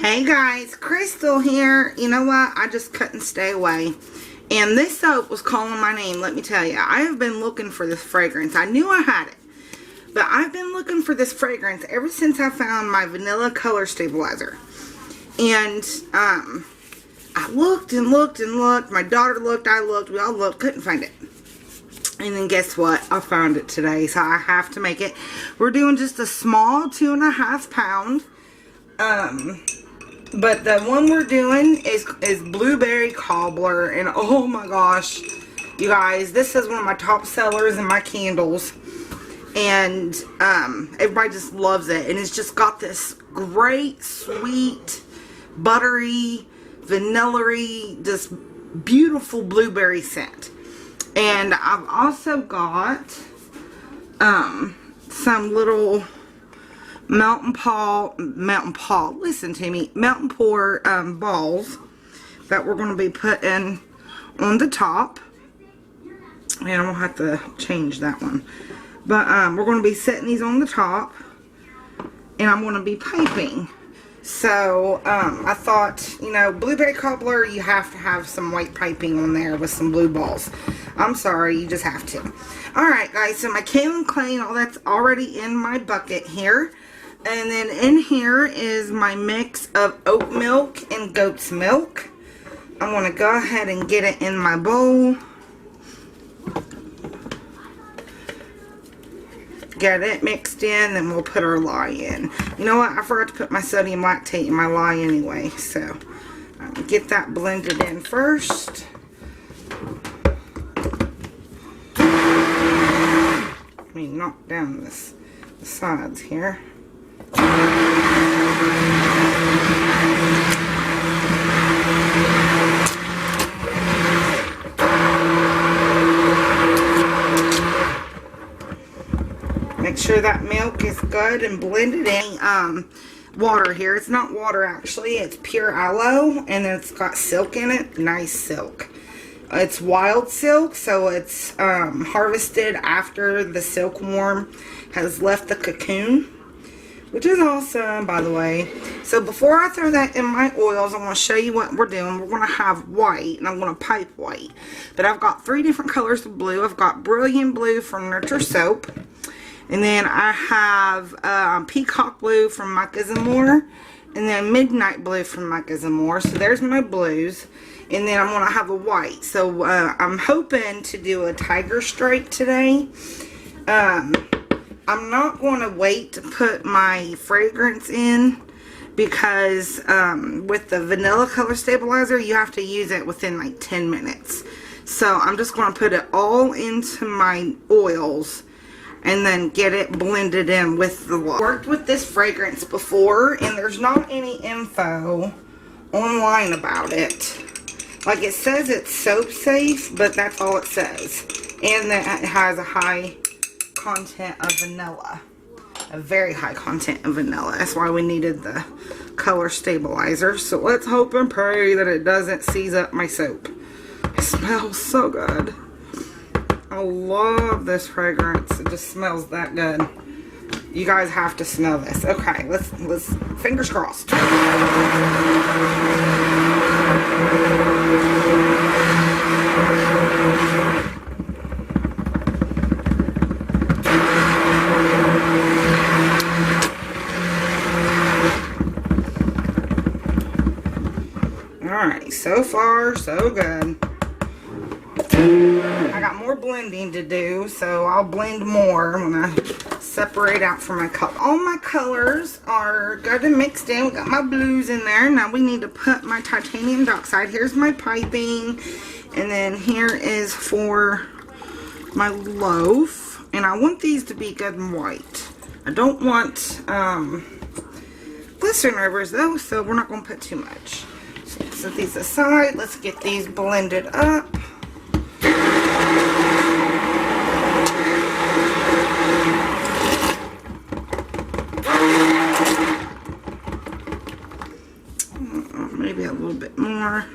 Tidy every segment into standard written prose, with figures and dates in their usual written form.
Hey guys, Crystal here. You know what? I just couldn't stay away. And this soap was calling my name, let me tell you. I have been looking for this fragrance. I knew I had it. But I've been looking for this fragrance ever since I found my vanilla color stabilizer. And I looked and looked and looked. My daughter looked, I looked, we all looked, couldn't find it. And then guess what? I found it today, so I have to make it. We're doing just a small 2.5 pound. But the one we're doing is blueberry cobbler, and oh my gosh, you guys, this is one of my top sellers in my candles, and everybody just loves it. And it's just got this great sweet buttery vanilla-y, just beautiful blueberry scent. And I've also got some little mountain pour balls that we're going to be putting on the top. And I'm going to have to change that one. But we're going to be setting these on the top, and I'm going to be piping. So I thought, you know, blueberry cobbler, you have to have some white piping on there with some blue balls. I'm sorry, you just have to. Alright guys, so my kaolin clay and all that's already in my bucket here. And then in here is my mix of oat milk and goat's milk. I'm going to go ahead and get it in my bowl. Get it mixed in, then we'll put our lye in. You know what? I forgot to put my sodium lactate in my lye anyway. So, get that blended in first. Let me knock down the sides here. Make sure that milk is good and blended in. Water here. It's not water actually. It's pure aloe, and it's got silk in it. Nice silk. It's wild silk, so it's harvested after the silkworm has left the cocoon, which is awesome, by the way. So before I throw that in my oils, I want to show you what we're doing. We're going to have white, and I'm going to pipe white. But I've got 3 different colors of blue. I've got brilliant blue from Nurture Soap. And then I have peacock blue from Micah's and More. And then midnight blue from Micah's and More. So there's my blues. And then I'm going to have a white. So I'm hoping to do a tiger stripe today. I'm not going to wait to put my fragrance in, because with the vanilla color stabilizer, you have to use it within like 10 minutes. So I'm just going to put it all into my oils and then get it blended in with the lye. Worked with this fragrance before, and there's not any info online about it. Like, it says it's soap safe, but that's all it says. And that it has a high content of vanilla. A very high content of vanilla. That's why we needed the color stabilizer. So let's hope and pray that it doesn't seize up my soap. It smells so good. I love this fragrance. It just smells that good. You guys have to smell this. Okay, let's fingers crossed. Alright, so far so good. I got more blending to do, so I'll blend more when I separate out from my color. All my colors are good and mixed in. We got my blues in there. Now we need to put my titanium dioxide. Here's my piping, and then here is for my loaf. And I want these to be good and white. I don't want glycerin rivers though, so we're not going to put too much. So let's set these aside. Let's get these blended up. Maybe a little bit more.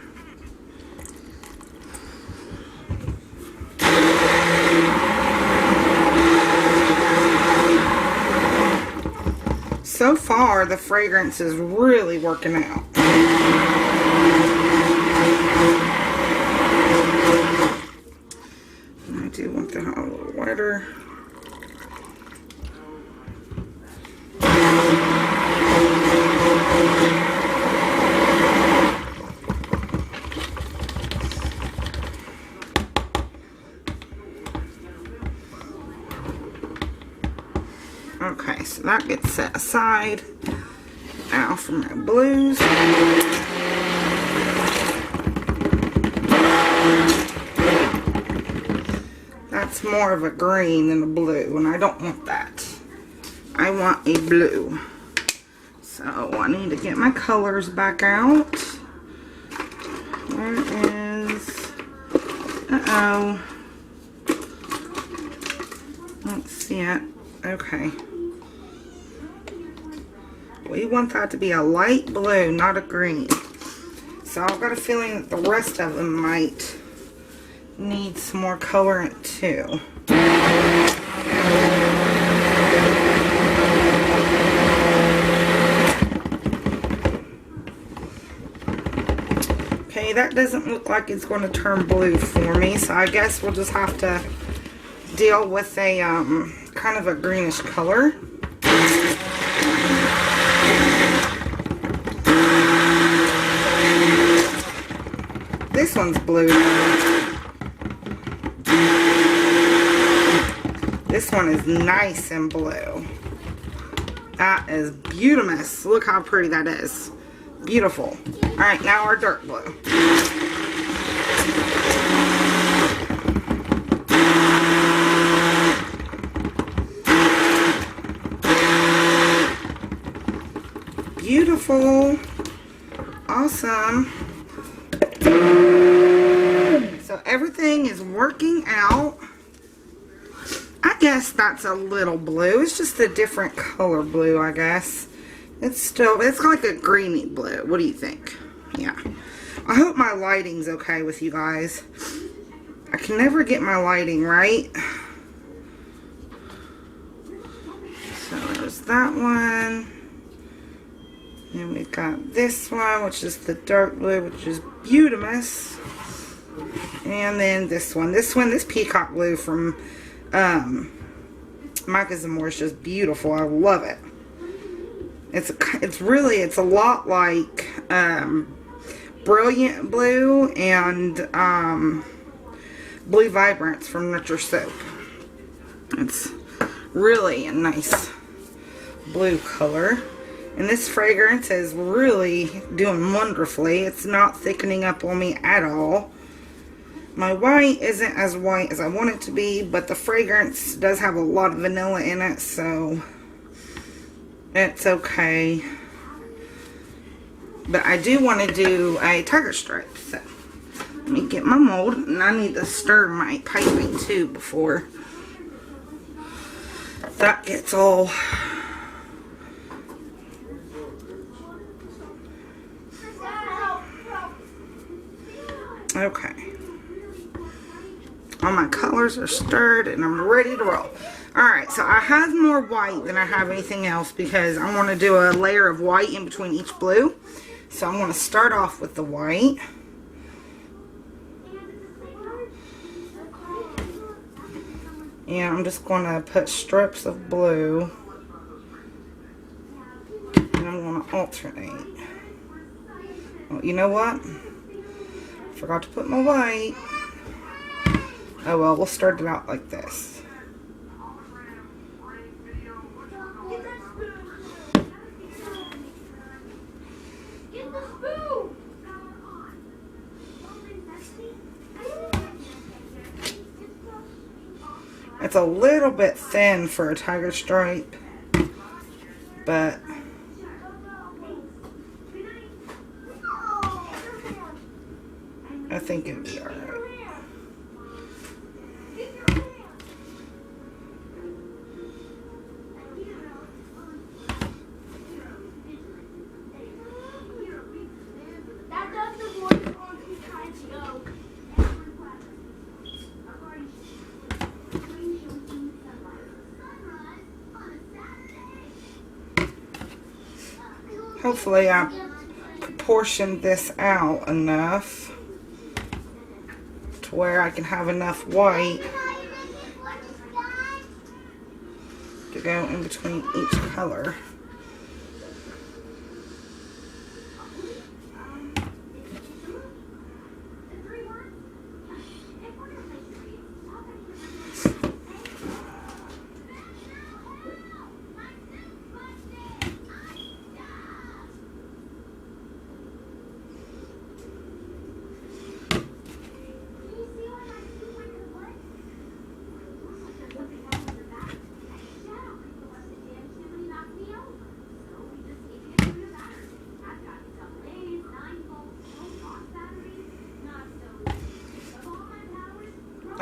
So so far the fragrance is really working out. I do want that a little wetter. Okay, so that gets set aside. Now for my blues. That's more of a green than a blue, and I don't want that. I want a blue. So I need to get my colors back out. Where is... Uh-oh. Let's see it. Okay. We want that to be a light blue, not a green. So I've got a feeling that the rest of them might need some more colorant too. Okay, that doesn't look like it's going to turn blue for me, so I guess we'll just have to deal with a kind of a greenish color. This one's blue. This one is nice and blue. That is beautiful. Look how pretty that is. Beautiful. Alright, now our dark blue. Beautiful. Awesome. So everything is working out. I guess that's a little blue. It's just a different color blue, I guess. It's like a greeny blue. What do you think? Yeah. I hope my lighting's okay with you guys. I can never get my lighting right. So there's that one. And we've got this one, which is the dark blue, which is beautiful. And then this one. This peacock blue from Micah's and More is just beautiful. I love it. It's a lot like Brilliant Blue and Blue Vibrance from Nurture Soap. It's really a nice blue color. And this fragrance is really doing wonderfully. It's not thickening up on me at all. My white isn't as white as I want it to be, but the fragrance does have a lot of vanilla in it, so it's okay. But I do want to do a tiger stripe, so let me get my mold, and I need to stir my piping too before that gets all... Okay. All my colors are stirred and I'm ready to roll. Alright, so I have more white than I have anything else because I want to do a layer of white in between each blue. So I'm going to start off with the white. And I'm just going to put strips of blue. And I'm going to alternate. Well, you know what? Forgot to put my white. Oh well, we'll start it out like this. It's a little bit thin for a tiger stripe, but I think it'll be alright. hopefully I proportioned this out enough to where I can have enough white to go in between each color.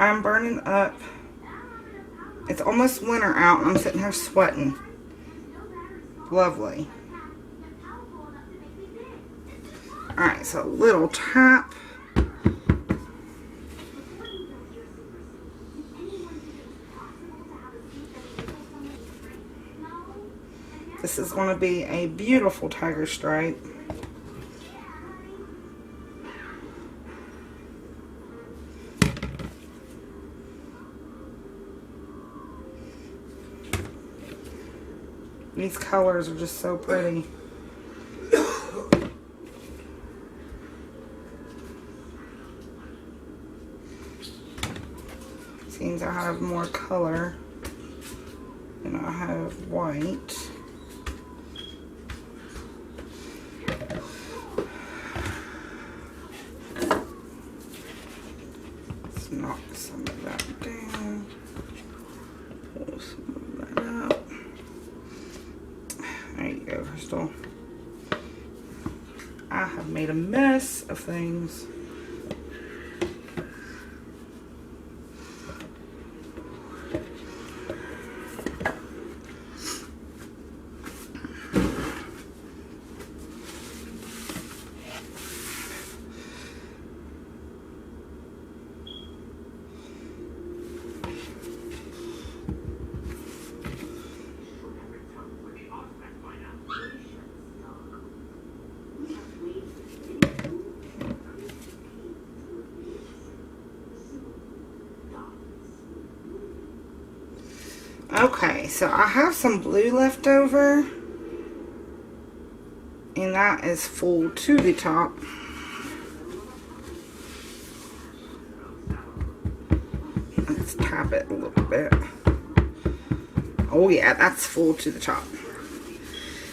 I'm burning up. It's almost winter out and I'm sitting here sweating. Lovely. Alright, so a little tap. This is going to be a beautiful tiger stripe. These colors are just so pretty. Seems I have more color than I have white. Let's knock some of that down. Pull some of that up. There you go, Crystal. I have made a mess of things. Okay, so I have some blue left over, and that is full to the top. Let's tap it a little bit. Oh yeah, that's full to the top.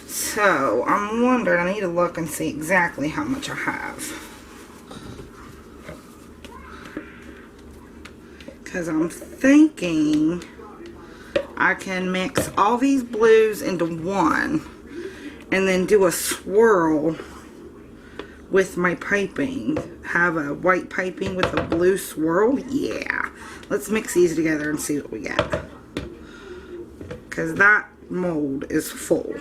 So I'm wondering, I need to look and see exactly how much I have, because I'm thinking I can mix all these blues into one and then do a swirl with my piping. Have a white piping with a blue swirl. Yeah. Let's mix these together and see what we get. Because that mold is full.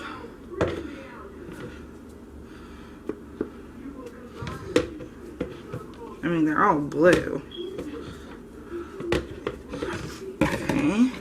I mean, they're all blue. Okay.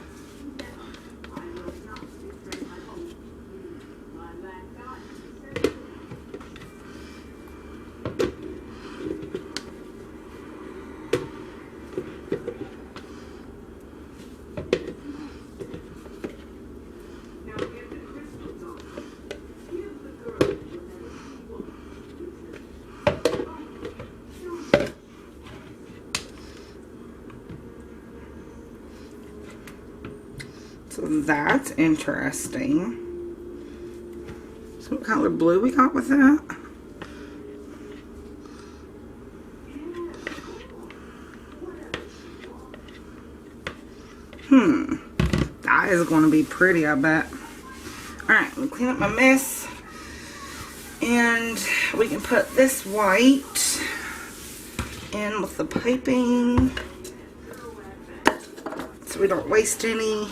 So that's interesting. So what color blue we got with that? That is going to be pretty, I bet. Alright, let me clean up my mess. And we can put this white in with the piping so we don't waste any.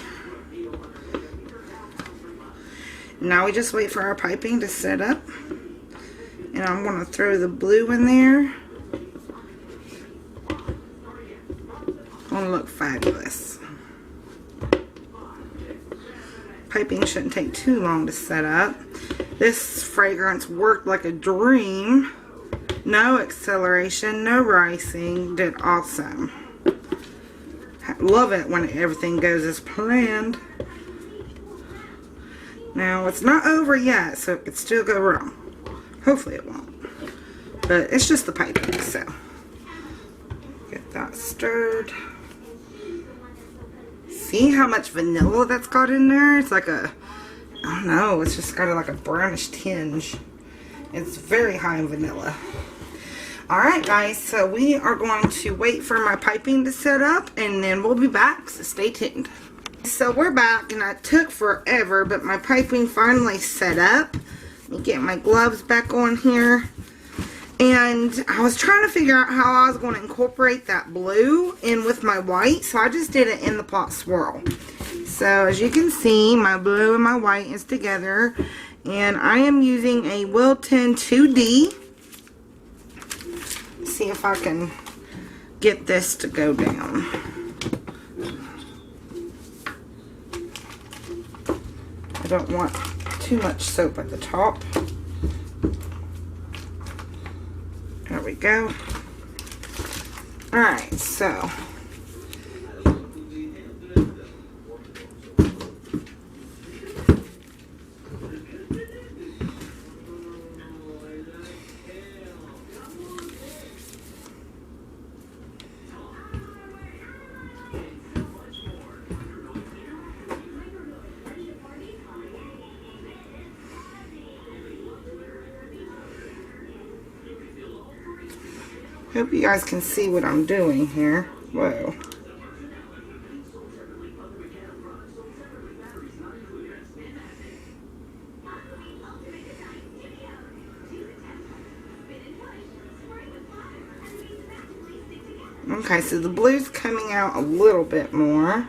Now we just wait for our piping to set up. And I'm going to throw the blue in there. It's going to look fabulous. Piping shouldn't take too long to set up. This fragrance worked like a dream. No acceleration, no ricing. Did awesome. Love it when everything goes as planned. Now, it's not over yet, so it could still go wrong. Hopefully it won't. But it's just the piping, so. Get that stirred. See how much vanilla that's got in there? It's like a, I don't know, it's just got like a brownish tinge. It's very high in vanilla. Alright guys, so we are going to wait for my piping to set up and then we'll be back, so stay tuned. So we're back and it took forever, but my piping finally set up. Let me get my gloves back on here. And I was trying to figure out how I was going to incorporate that blue in with my white, so I just did it in the pot swirl. So as you can see, my blue and my white is together, and I am using a Wilton 2D. Let's see if I can get this to go down. I don't want too much soap at the top. There we go. Alright, so hope you guys can see what I'm doing here. Whoa. Okay, so the blue's coming out a little bit more.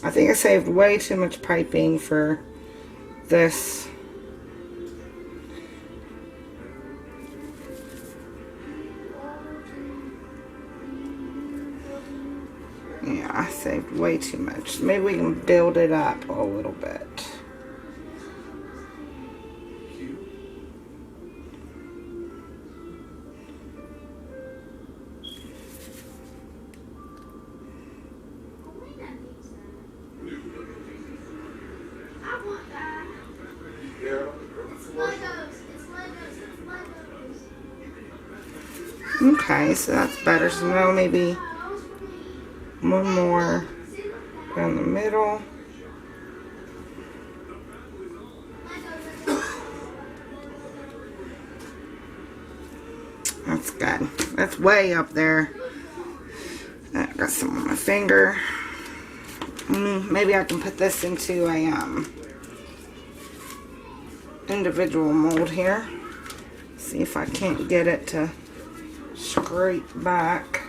I think I saved way too much piping for this. Yeah, I saved way too much. Maybe we can build it up a little bit. Okay, so that's better. So now maybe one more down the middle. That's good. That's way up there. I got some on my finger. Maybe I can put this into a individual mold here. See if I can't get it to scrape back.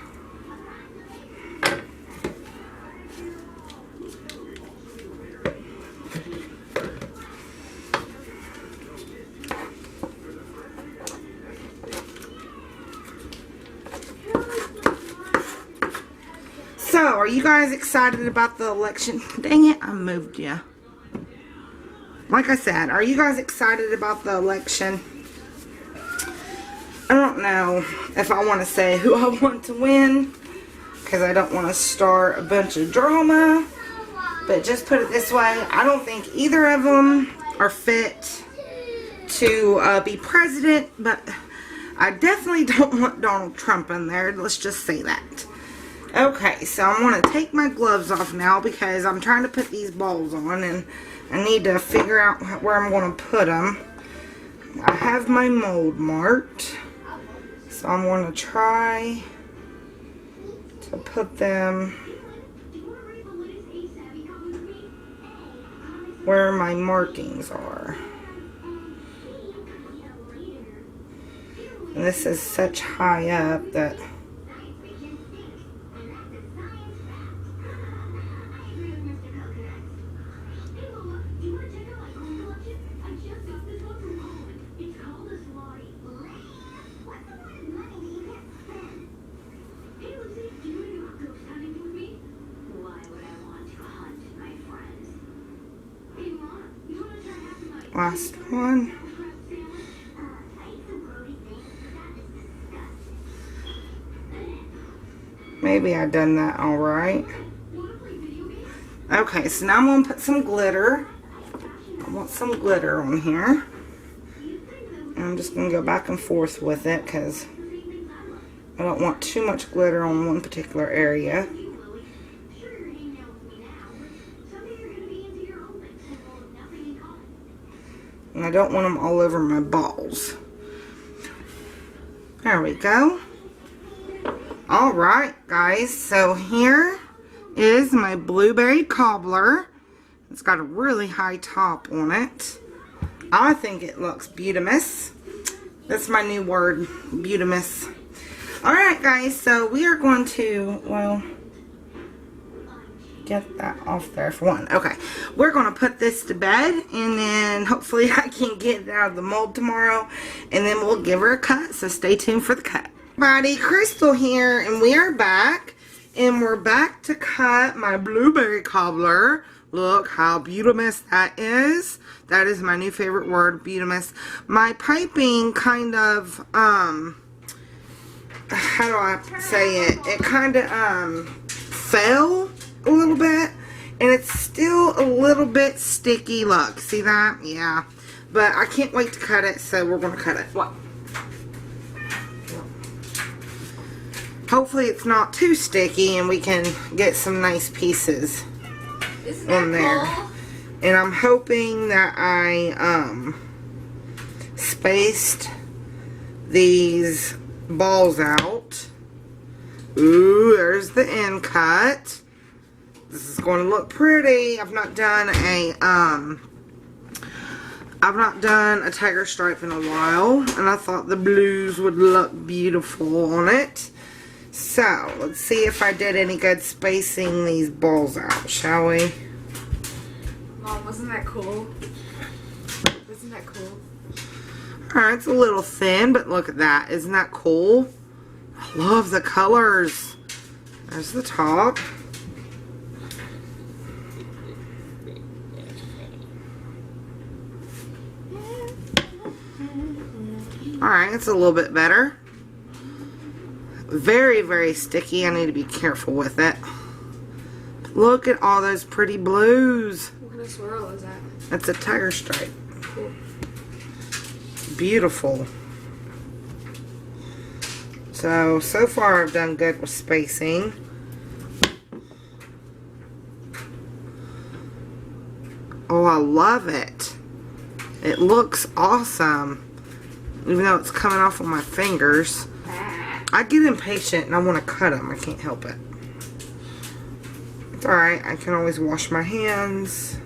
So, are you guys excited about the election? Dang it, I moved you. Like I said, are you guys excited about the election? I don't know if I want to say who I want to win, because I don't want to start a bunch of drama. But just put it this way, I don't think either of them are fit to be president, but I definitely don't want Donald Trump in there. Let's just say that. Okay, so I'm going to take my gloves off now because I'm trying to put these balls on and I need to figure out where I'm going to put them. I have my mold marked. So I'm going to try to put them where my markings are. And this is such high up that Last one. Maybe I done that all right. Okay, so now I'm going to put some glitter. I want some glitter on here. And I'm just going to go back and forth with it because I don't want too much glitter on one particular area. And I don't want them all over my balls. There we go. Alright, guys. So here is my blueberry cobbler. It's got a really high top on it. I think it looks beautimous. That's my new word, beautimous. Alright, guys. So we are going to, well, get that off there for one. Okay, we're going to put this to bed, and then hopefully I can get it out of the mold tomorrow, and then we'll give her a cut, so stay tuned for the cut. Buddy, Crystal here, and we are back, and we're back to cut my blueberry cobbler. Look how beautimous that is. That is my new favorite word, beautimous. My piping kind of, how do I say it? It kind of, fell a little bit, and it's still a little bit sticky. Look, see that? Yeah, but I can't wait to cut it, so we're gonna cut it. What? Hopefully it's not too sticky and we can get some nice pieces on there. Cool? And I'm hoping that I spaced these balls out. Ooh, there's the end cut. This is going to look pretty. I've not done a tiger stripe in a while, and I thought the blues would look beautiful on it. So, let's see if I did any good spacing these balls out, shall we? Mom, wasn't that cool? Isn't that cool? Alright, it's a little thin, but look at that. Isn't that cool? I love the colors. There's the top. Alright, it's a little bit better. Very, very sticky. I need to be careful with it. Look at all those pretty blues. What kind of swirl is that? That's a tiger stripe. Cool. Beautiful. So far I've done good with spacing. Oh, I love it. It looks awesome. Even though it's coming off of my fingers. I get impatient and I want to cut them. I can't help it. It's alright. I can always wash my hands.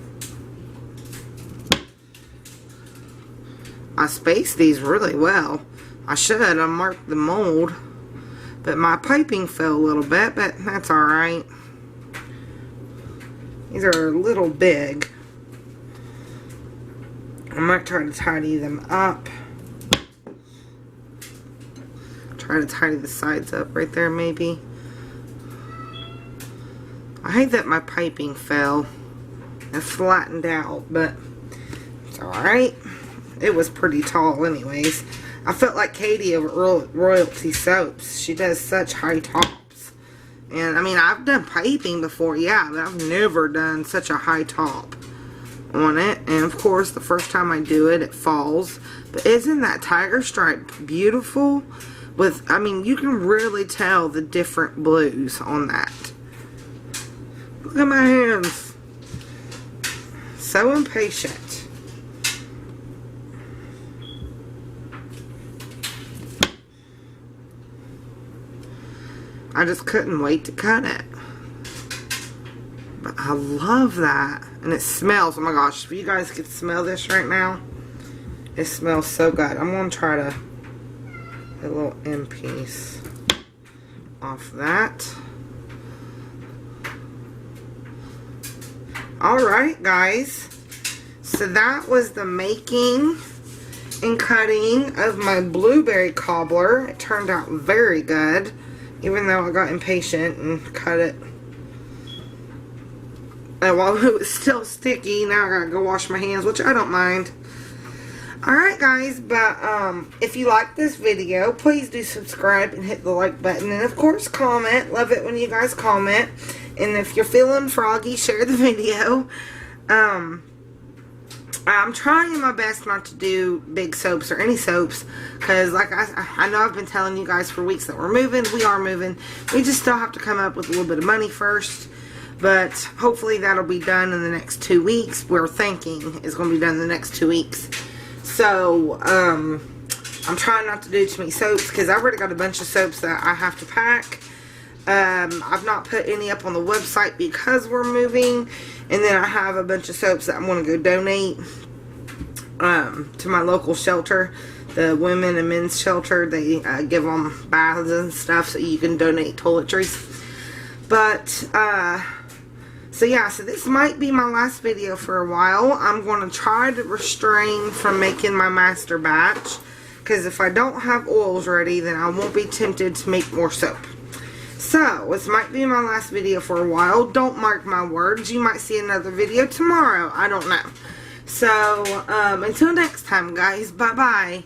I spaced these really well. I should have marked the mold. But my piping fell a little bit, but that's alright. These are a little big. I might try to tidy them up. Try to tidy the sides up right there, maybe. I hate that my piping fell and flattened out, but it's alright. It was pretty tall anyways. I felt like Katie over at Royalty Soaps. She does such high tops. And, I mean, I've done piping before, yeah, but I've never done such a high top on it. And, of course, the first time I do it, it falls. But isn't that tiger stripe beautiful? With, I mean, you can really tell the different blues on that. Look at my hands. So impatient. I just couldn't wait to cut it. But I love that. And it smells, oh my gosh, if you guys could smell this right now, it smells so good. I'm going to try to a little end piece off that. Alright, guys. So that was the making and cutting of my blueberry cobbler. It turned out very good, even though I got impatient and cut it. And while it was still sticky, now I gotta go wash my hands, which I don't mind. Alright guys, but if you like this video, please do subscribe and hit the like button. And of course comment. Love it when you guys comment. And if you're feeling froggy, share the video. I'm trying my best not to do big soaps or any soaps. Because like I know I've been telling you guys for weeks that we're moving. We are moving. We just still have to come up with a little bit of money first. But hopefully that'll be done in the next 2 weeks. We're thinking it's going to be done in the next 2 weeks. So, I'm trying not to do too many soaps because I've already got a bunch of soaps that I have to pack. I've not put any up on the website because we're moving. And then I have a bunch of soaps that I'm going to go donate to my local shelter. The women and men's shelter. They give them baths and stuff so you can donate toiletries. But, so yeah, so this might be my last video for a while. I'm going to try to restrain from making my master batch. Because if I don't have oils ready, then I won't be tempted to make more soap. So, this might be my last video for a while. Don't mark my words. You might see another video tomorrow. I don't know. So, until next time, guys. Bye-bye.